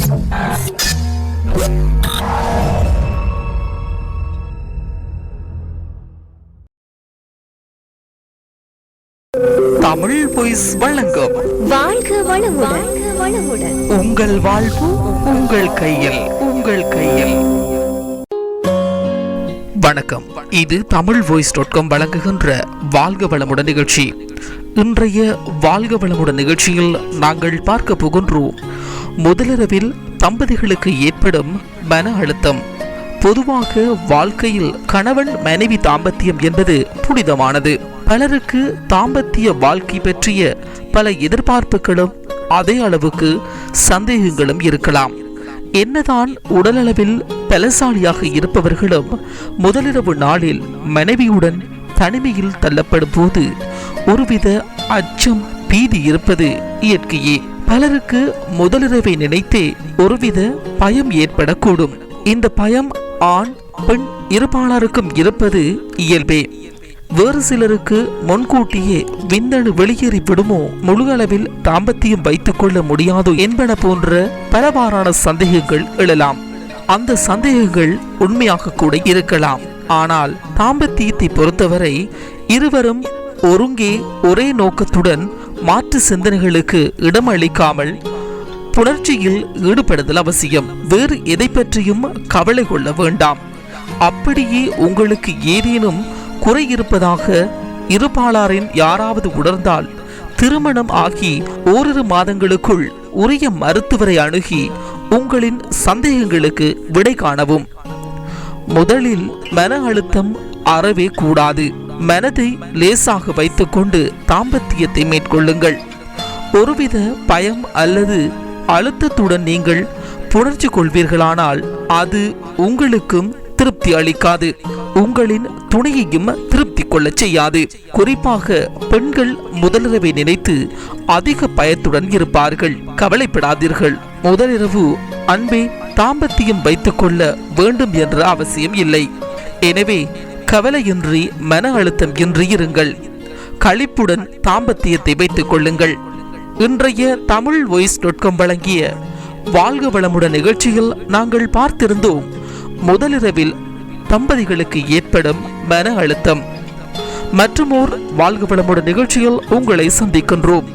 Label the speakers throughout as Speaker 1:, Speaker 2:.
Speaker 1: Tamil voice வழங்கும்
Speaker 2: வாழ்க வளமுடன்.
Speaker 1: உங்கள் வாழ்வு உங்கள் கையில், உங்கள் கையில். வணக்கம், இது தமிழ் voice.com வழங்குகின்ற வாழ்க வளமுடன் நிகழ்ச்சி. இன்றைய வாழ்க வளமுடன் நிகழ்ச்சியில் நாங்கள் பார்க்க போகின்றோம் முதலிரவில் தம்பதிகளுக்கு ஏற்படும் மன அழுத்தம். பொதுவாக வாழ்க்கையில் கணவன் மனைவி தாம்பத்தியம் என்பது புனிதமானது. பலருக்கு தாம்பத்திய வாழ்க்கை பற்றிய பல எதிர்பார்ப்புகளும் அதே அளவுக்கு சந்தேகங்களும் இருக்கலாம். என்னதான் உடலளவில் பலசாலியாக இருப்பவர்களும் முதலிரவு நாளில் மனைவியுடன் தனிமையில் தள்ளப்படும் போது ஒருவித அச்சம், பீதி இருப்பது இயற்கையே. பலருக்கு முதலிரவை நினைத்தே ஒருவித பயம் ஏற்படக்கூடும். இந்த பயம் ஆண் பெண் இருபாலருக்கும் இருப்பது இயல்பே. வேறு சிலருக்கு முன்கூட்டியே விந்தணு வெளியேறி விடுமோ, முழு அளவில் தாம்பத்தியம் வைத்துக் கொள்ள முடியாதோ என்பன போன்ற பலவாறான சந்தேகங்கள் எழலாம். அந்த சந்தேகங்கள் உண்மையாக கூட இருக்கலாம். ஆனால் தாம்பத்தியத்தை பொறுத்தவரை இருவரும் ஒருங்கே ஒரே நோக்கத்துடன் மாற்று சிந்தனைகளுக்கு இடம் அளிக்காமல் புணர்ச்சியில் ஈடுபடுதல் அவசியம். வேறு எதை பற்றியும் கவலை கொள்ள வேண்டாம். அப்படியே உங்களுக்கு ஏதேனும் குறை இருப்பதாக இருபாலாரின் யாராவது உணர்ந்தால் திருமணம் ஆகி ஓரிரு மாதங்களுக்குள் உரிய மருத்துவரை அணுகி உங்களின் சந்தேகங்களுக்கு விடை காணவும். முதலில் மன அழுத்தம் அறவே கூடாது. மனதை லேசாக வைத்துக்கொண்டு தாம்பத்தியத்தை மேற்கொள்ளுங்கள். ஒருவித பயம் அல்லது அழுத்தத்துடன் நீங்கள் புணர்ச்சி கொள்வீர்களானால் அது உங்களுக்கும் திருப்தி அளிக்காது, உங்களின் துணையையும் திருப்தி கொள்ள செய்யாது. குறிப்பாக பெண்கள் முதலிரவை நினைத்து அதிக பயத்துடன் இருப்பார்கள். கவலைப்படாதீர்கள். முதலிரவு அன்பே தாம்பத்தியம் வைத்துக் கொள்ள வேண்டும் என்ற அவசியம் இல்லை. எனவே கவலையின்றி மன அழுத்தம் இன்றி இருங்கள். களிப்புடன் தாம்பத்தியத்தை வைத்துக் கொள்ளுங்கள். இன்றைய தமிழ் voice.com வழங்கிய வாழ்க வளமுடன் நிகழ்ச்சியில் நாங்கள் பார்த்திருந்தோம் முதலிரவில் தம்பதிகளுக்கு ஏற்படும் மன அழுத்தம். மற்றுமோர் வாழ்க வளமுடன் நிகழ்ச்சியில் உங்களை சந்திக்கின்றோம்.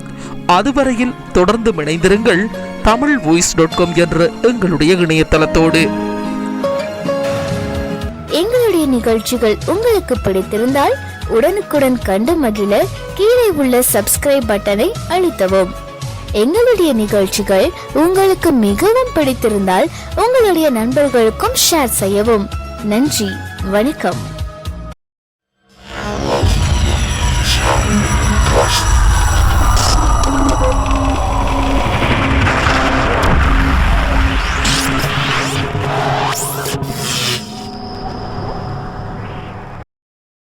Speaker 1: அதுவரையில் தொடர்ந்து இணைந்திருங்கள் தமிழ் voice.com என்ற எங்களுடைய இணையதளத்தோடு.
Speaker 2: எங்களுடைய நிகழ்ச்சிகள் உங்களுக்கு பிடித்திருந்தால் உடனுக்குடன் கண்டு மகிழ கீழே உள்ள சப்ஸ்கிரைப் பட்டனை அழுத்தவும். எங்களுடைய நிகழ்ச்சிகள் உங்களுக்கு மிகவும் பிடித்திருந்தால் உங்களுடைய நண்பர்களுக்கும் ஷேர் செய்யவும். நன்றி, வணக்கம்.